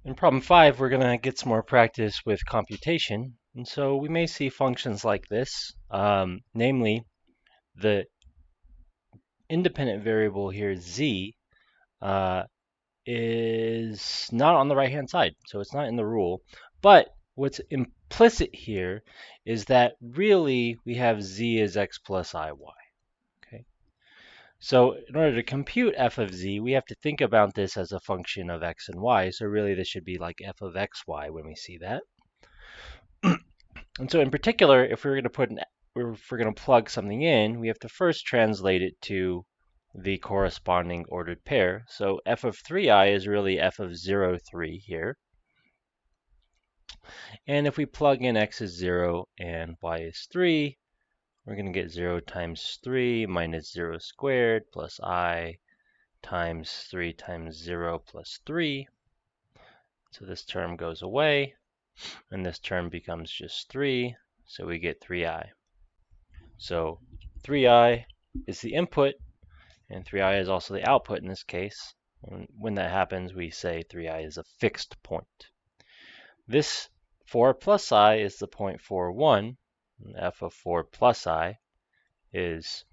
In problem 5, we're going to get some more practice with computation. And so we may see functions like this, namely the independent variable here, z, is not on the right-hand side. So it's not in the rule. But what's implicit here is that really we have z as x plus iy. Okay. So in order to compute f of z, we have to think about this as a function of x and y. So really this should be like f of xy when we see that. And so in particular, if we're going to plug something in, we have to first translate it to the corresponding ordered pair. So f of 3i is really f of 0, 3 here. And if we plug in x is 0 and y is 3, we're going to get 0 times 3 minus 0 squared plus I times 3 times 0 plus 3. So this term goes away, and this term becomes just 3, so we get 3i. So 3i is the input, and 3i is also the output in this case. And when that happens, we say 3i is a fixed point. This 4 plus I is the point 4, 1. And f of 4 plus I is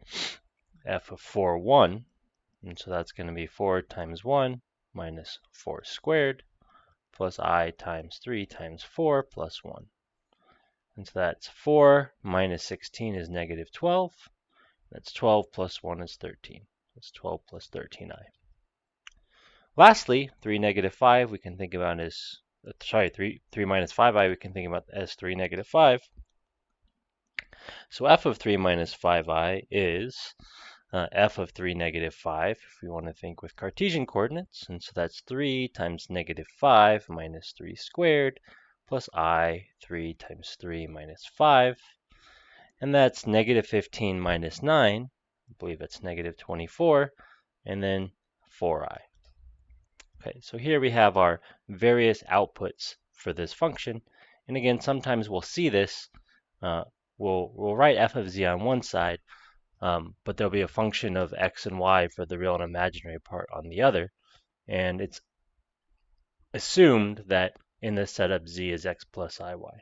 f of 4, 1. And so that's going to be 4 times 1 minus 4 squared plus I times 3 times 4 plus 1. And so that's 4 minus 16 is negative 12. That's 12 plus 1 is 13. That's 12 plus 13i. Lastly, 3 negative 5 we can think about as, 3 minus 5i we can think about as 3 negative 5. So f of 3 minus 5i is f of 3 negative 5, if we want to think with Cartesian coordinates. And so that's 3 times negative 5 minus 3 squared plus I, 3 times 3 minus 5. And that's negative 15 minus 9. I believe it's negative 24. And then 4i. Okay, so here we have our various outputs for this function. And again, sometimes we'll see this. We'll write f of z on one side, but there'll be a function of x and y for the real and imaginary part on the other. And it's assumed that in this setup, z is x plus iy.